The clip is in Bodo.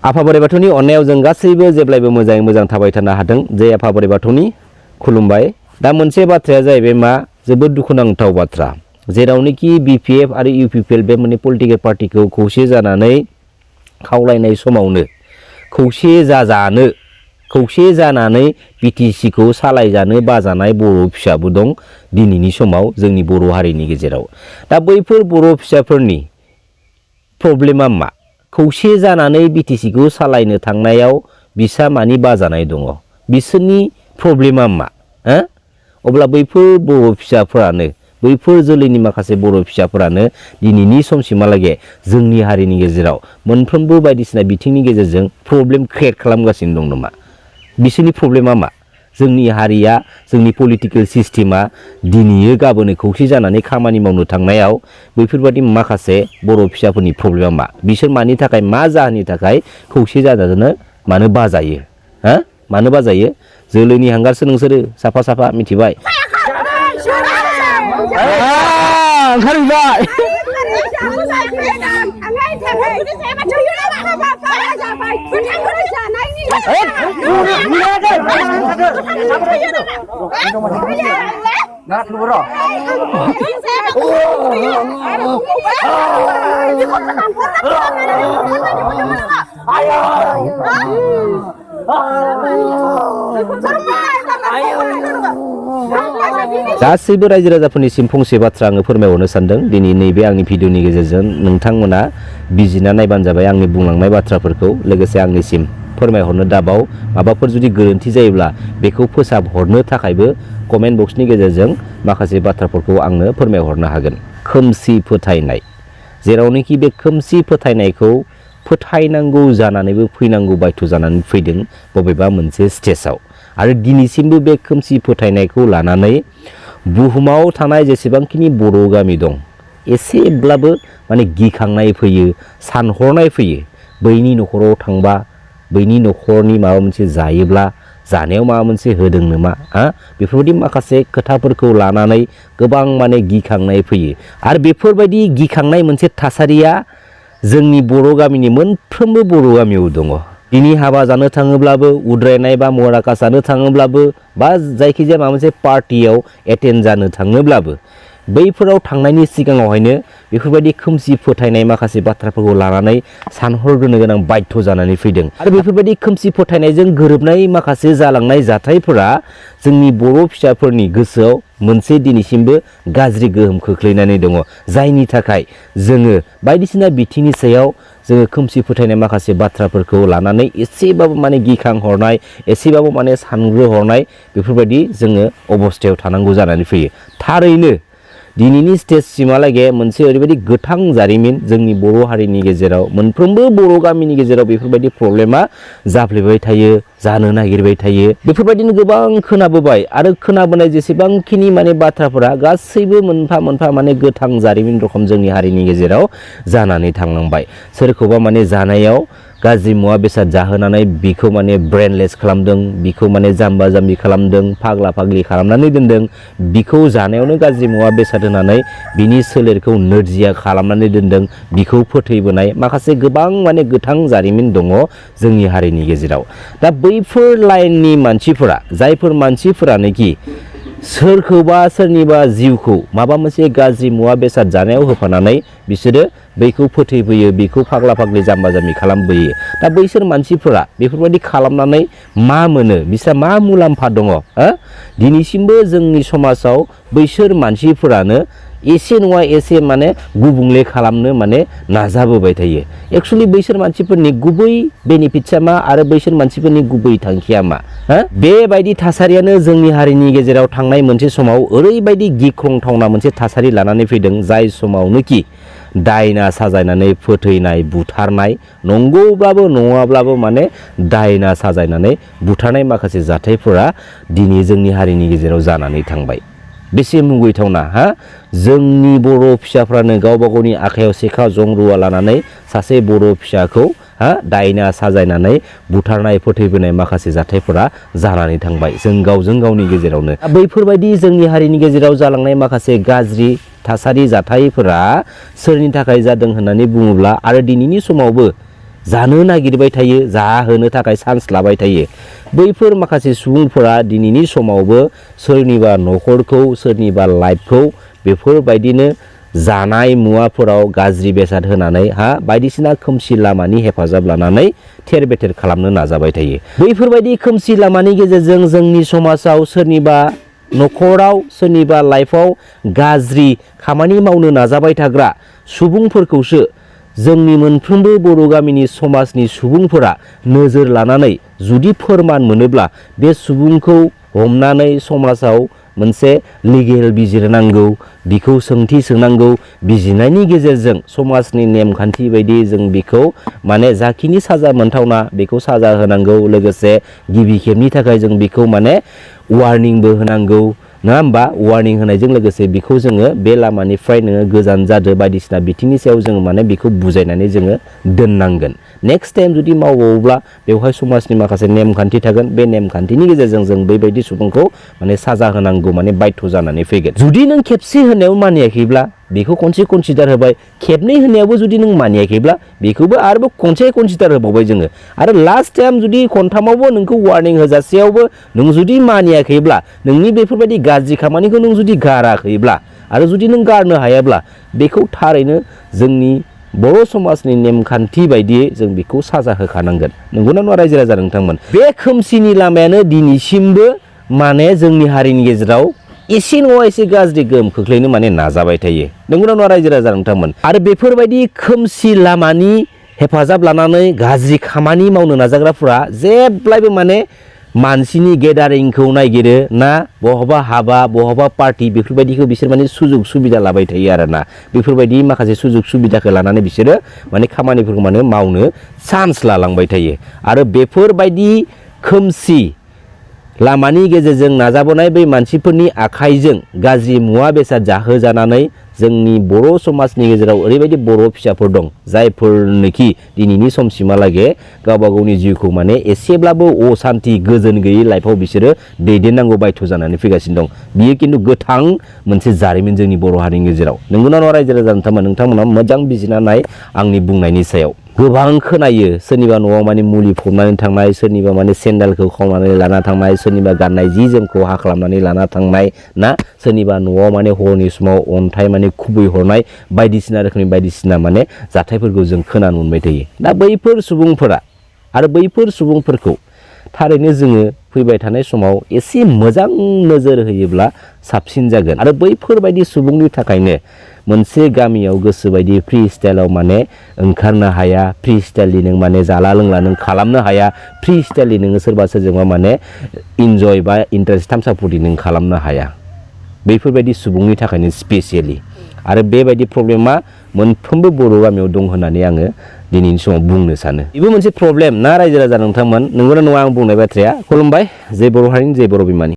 आफा बोराइ बाथौनि अननायाव जों गासैबो जेब्लायबो मोजाङै मोजां थाबाय थानो हाथों जे आफा बोराइ बाथौनि खुलुमबाय। दा मोनसे बाथ्राया जाहैबाय मा जोबोद दुखुनांथाव बाथ्रा, जेरावनोखि बिपिएफ आरो इउपिपिएल बे मोननै पलिटिकेल पार्टिखौ खौसे जानानै खावलायनाय समावनो खौसे जानानै बिटिसिखौ सालायजानो बाजानाय बर' फिसाबो दं दिनैनि समाव जोंनि बर' हारिनि गेजेराव। दा बैफोर बर' फिसाफोरनि प्रब्लेमा मा? खौसे जानानै बिटिसिखौ सालायनो थांनायाव बिसा मानि बाजानाय दङ, बिसोरनि प्रब्लेमा मा? अब्ला बैफोर बर' फिसाफोरानो, बैफोर जोलैनि माखासे बर' फिसाफोरानो दिनैनि समसिमहालागै जोंनि हारिनि गेजेराव मोनफ्रोमबो बायदिसिना बिथिंनि गेजेरजों प्रब्लेम क्रिएट खालामगासिनो दं नामा? बिसोरनि प्रब्लेमा मा? जोंनि हारिया, जोंनि पलिटिकेल सिस्टेमा दिनैयो गाबोनो खौसे जानानै खामानि मावनो थांनायाव बैफोरबादि माखासे बर' फिसाफोरनि प्रब्लेमा मा? बिसोर मानि थाखाय, मा जाहोननि थाखाय खौसे जाजानो मानो बाजायो? मानो बाजायो? जोलैनि हांगारसो नोंसोरो साफा साफा मिथिबाय। ओंखारबाय गासैबो रायजो राजाफोरनिसिम फंसे बाथ्रा आङो फोरमायहरनो सानदों दिनै नैबे आंनि भिडिअनि गेजेरजों। नोंथांमोना बिजिरना नायबानो जाबाय आंनि बुंलांनाय बाथ्राफोरखौ, लोगोसे आंनिसिम फोरमायहरनो दाबाव। माबाफोर जुदि गोरोन्थि जायोब्ला बेखौ फोसाबहरनो थाखायबो कमेन्ट बक्सनि गेजेरजों माखासे बाथ्राफोरखौ आंनो फोरमायहरनो हागोन। खोमसि फोथायनाय, जेरावनोखि बे खोमसि फोथायनायखौ फोथायनांगौ जानानैबो फैनांगौ बायध' जानानै फैदों बबेबा मोनसे स्टेजाव। आरो दिनैसिमबो बे खोमसि फोथायनायखौ लानानै बुहुमाव थानाय जेसेबांखिनि बर' गामि दं एसेब्लाबो माने गिखांनाय फैयो, सानहरनाय फैयो। बैनि न'खराव थांबा, बैनि न'खरनि माबा मोनसे जायोब्ला जानायाव माबा मोनसे होदों नामा? बेफोरबायदि माखासे खोथाफोरखौ लानानै गोबां माने गिखांनाय फैयो। आरो बेफोरबायदि गिखांनाय मोनसे थासारिया जोंनि बर' गामिनि मोनफ्रोमबो बर' गामियाव दङ। दिनै हाबा जानो थाङोब्लाबो, उद्रायनाय बा मराकास जानो थाङोब्लाबो, बा जायखिजाया माबा मोनसे पार्टियाव एटेन्ड जानो थाङोब्लाबो बैफोराव थांनायनि सिगाङावहायनो बेफोरबायदि खोमसि फोथायनाय माखासे बाथ्राफोरखौ लानानै सानहरग्रोनो गोनां बायध' जानानै फैदों। आरो बेफोरबायदि खोमसि फोथायनायजों गोरोबनाय माखासे जालांनाय जाथायफोरा जोंनि बर' फिसाफोरनि गोसोआव मोनसे दिनैसिमबो गाज्रि गोहोम खोख्लैनानै दङ, जायनि थाखाय जोङो बायदिसिना बिथिंनि सायाव जोङो खोमसि फोथायनाय माखासे बाथ्राफोरखौ लानानै एसेबाबो माने गिखांहरनाय, एसेबाबो माने सानग्रोहरनाय, बेफोरबायदि जोङो अबस्थायाव थानांगौ जानानै फैयो। थारैनो दिनैनि स्टेजसिमहालागै मोनसे ओरैबायदि गोथां जारिमिन जोंनि बर' हारिनि गेजेराव, मोनफ्रोमबो बर' गामिनि गेजेराव बेफोरबायदि प्रब्लेमा जाफ्लेबाय थायो, जानो नागिरबाय थायो। बेफोरबायदिनो गोबां खोनाबोबाय आरो खोनाबोनाय जेसेबांखिनि माने बाथ्राफोरा गासैबो मोनफा मोनफा माने गोथां जारिमिन रखम जोंनि हारिनि गेजेराव जानानै थांलांबाय। सोरखौबा माने जानायाव गाज्रि मुवा बेसाद जाहोनानै बिखौ माने ब्रेनलेस खालामदों, बिखौ माने जाम्बा जाम्बि खालामदों, फाग्ला फाग्लि खालामनानै दोनदों, बिखौ जानायावनो गाज्रि मुवा बेसाद होनानै बिनि सोलेरखौ नोरजिया खालामनानै दोनदों, बिखौ फोथैबोनाय माखासे गोबां माने गोथां जारिमिन दङ जोंनि हारिनि गेजेराव। दा बैफोर लाइननि मानसिफोरा, जायफोर मानसिफोरानोखि सोरखौबा सोरनिबा जिउखौ माबा मोनसे गाज्रि मुवा बेसाद जानायाव होफानानै बिसोरो बैखौ फोथैबोयो, बेखौ फाग्ला फाग्लि जाम्बा जाम्बि खालामबोयो। दा बैसोर मानसिफोरा बेफोरबायदि खालामनानै मा मोनो, बिस्रा मा मुलाम्फा दङ? दिनैसिमबो जोंनि समाजाव बैसोर मानसिफोरानो एसे नङा एसे माने गुबुंले खालामनो माने नाजाबोबाय थायो। एक्सुवेलि बैसोर मानसिफोरनि गुबै बेनिफिट्सआ मा आरो बैसोर मानसिफोरनि गुबै थांखिया मा? बेबायदि थासारियानो जोंनि हारिनि गेजेराव थांनाय मोनसे समाव ओरैबायदि गिख्रंथावना मोनसे थासारि लानानै फैदों, जाय समावनोखि दायना साजायनानै फोथैनाय, बुथारनाय, नंगौब्लाबो नङाब्लाबो माने दायना साजायनानै बुथारनाय माखासे जाथायफोरा दिनै जोंनि हारिनि गेजेराव जानानै थांबाय। बेसे मुगैथावना! जोंनि बर' फिसाफ्रानो गावबा गावनि आखायाव सेखा जं रुवा लानानै सासे बर' फिसाखौ दायना साजायनानै बुथारनाय, फोथैबोनाय माखासे जाथायफोरा जानानै थांबाय जों गावजों गावनि गेजेरावनो। बैफोरबायदि जोंनि हारिनि गेजेराव जालांनाय माखासे गाज्रि थासारि जाथायफोरा सोरनि थाखाय जादों होननानै बुङोब्ला, आरो दिनैनि समावबो जानो नागिरबाय थायो, जाहोनो थाखाय चान्स लाबाय थायो। बैफोर माखासे सुबुंफोरा दिनैनि समावबो सोरनिबा न'खरखौ, सोरनिबा लाइफखौ बेफोरबायदिनो जानाय मुवाफोराव गाज्रि बेसाद होनानै बायदिसिना खोमसि लामानि हेफाजाब लानानै थेर बेथेर खालामनो नाजाबाय थायो। बैफोरबायदि खोमसि लामानि गेजेरजों जोंनि समाजाव सोरनिबा न'खराव, सोरनिबा लाइफआव गाज्रि खामानि मावनो नाजाबाय थाग्रा सुबुंफोरखौसो जोंनि मोनफ्रोमबो बर' गामिनि समाजनि सुबुंफोरा नोजोर लानानै जुदि फोरमान मोनोब्ला बे सुबुंखौ हमनानै समाजाव मोनसे लिगेल बिजिरनांगौ, बिखौ सोंथि सोंनांगौ। बिजिरनायनि गेजेरजों समाजनि नेमखान्थि बायदि जों बिखौ माने जाखिनि साजा मोनथावना बेखौ साजा होनांगौ। लोगोसे गिबि खेबनि थाखाय जों बिखौ माने वार्निंबो होनांगौ, नङा होमबा? वार्निं होनायजों लोगोसे बिखौ जोङो बे लामानिफ्राय नोङो गोजान जादो बायदिसिना बिथिंनि सायाव जोङो माने बिखौ बुजायनानै जोङो दोननांगोन। नेक्स्ट टाइम जुदि मावबावोब्ला बेवहाय समाजनि माखासे नेमखान्थि थागोन। बे नेमखान्थिनि गेजेरजों जों बेबायदि सुबुंखौ माने साजा होनांगौ माने बाध्य जानानै फैगोन। जुदि नों खेबसे होनायाव मानियाखैब्ला बेखौ खनसे कनसिडार होबाय, खेबनै होनायावबो जुदि नों मानियाखैब्ला बेखौबो आरोबाव खनसे कनसिडार होबावबाय जोङो, आरो लास्ट टाइम जुदि खनथामावबो नोंखौ वार्निं होजासेयावबो नों जुदि मानियाखैब्ला, नोंनि बेफोरबायदि गाज्रि खामानिखौ नों जुदि गाराखैब्ला आरो जुदि नों गारनो हायाब्ला बेखौ थारैनो जोंनि बर' समाजनि नेमखान्थि बायदियै जों बेखौ साजा होखानांगोन। नंगौना नङा रायजो राजा नोंथांमोन? बे खोमसिनि लामायानो दिनैसिमबो माने जोंनि हारिनि गेजेराव एसे नङा एसे गाज्रि गोहोम खोख्लैनो माने नाजाबाय थायो। नंगौना नङा रायजो राजा नोंथांमोन? आरो बेफोरबायदि खोमसि लामानि हेफाजाब लानानै गाज्रि खामानि मावनो नाजाग्राफोरा जेब्लायबो माने मानसिनि गेदारिंखौ नायगिरो ना, बहाबा हाबा, बहाबा पार्टि, बेफोरबायदिखौ बिसोर माने सुजुग सुबिदा लाबाय थायो आरोना। बेफोरबायदि माखासे सुजुग सुबिदाखौ लानानै बिसोरो माने खामानिफोरखौ माने मावनो चान्स लालांबाय थायो। आरो बेफोरबायदि खोमसि लामानि गेजेरजों नाजाबोनाय बै मानसिफोरनि आखाइजों गाज्रि मुवा बेसाद जाहोजानानै जोंनि बर' समाजनि गेजेराव ओरैबायदि बर' फिसाफोर दं जायफोरनोखि दिनैनि समसिमहालागै गावबा गावनि जिउखौ माने एसेब्लाबो असान्ति गोजोन गैयै लाइफआव बिसोरो दैदेननांगौ बाध्य जानानै फैगासिनो दं। बियो खिन्थु गोथां मोनसे जारिमिन जोंनि बर' हारिनि गेजेराव। नंगौना नङा रायजो राजा नोंथांमोना मोजां बिजिरना नाय आंनि बुंनायनि सायाव। गोबां खोनायो सोरनिबा न'आव माने मुलि फबनानै थांनाय, सोरनिबा माने सेन्देलखौ खावनानै लाना थांनाय, सोरनिबा गाननाय जि जोमखौ खालामनानै लाना थांनाय ना, सोरनिबा न'आव माने हरनि समाव अन्थाइ माने खुबै हरनाय, बायदिसिना रोखोमनि बायदिसिना माने जाथायफोरखौ जों खोनानो मोनबाय थायो। दा बैफोर सुबुंफोरा आरो बैफोर सुबुंफोरखौ थारैनो जोङो फैबाय थानाय समाव एसे मोजां नोजोर होयोब्ला साबसिन जागोन। आरो बैफोरबायदि सुबुंनि थाखायनो मोनसे गामियाव गोसोबायदि फ्रि स्टाइलाव माने ओंखारनो हाया, फ्रि स्टाइलनि नों माने जाला लोंला नों खालामनो हाया, फ्रि स्टाइलनि नोङो सोरबा सोरजोंबा माने इन्जय बा इन्टारेस्ट थामसाफुरथि नों खालामनो हाया। बैफोरबायदि सुबुंनि थाखायनो स्पेसियेलि। आरो बेबायदि प्रब्लेमा मोनफ्रोमबो बर' गामियाव दं होननानै आङो दिनैनि समाव बुंनो सानो। बेबो मोनसे प्रब्लेम ना रायजो राजा नोंथांमोन? नंगौना नङा आं बुंनाय बाथ्राया? खुलुमबाय। जय बर' हारिनि, जय बर' बिमानि।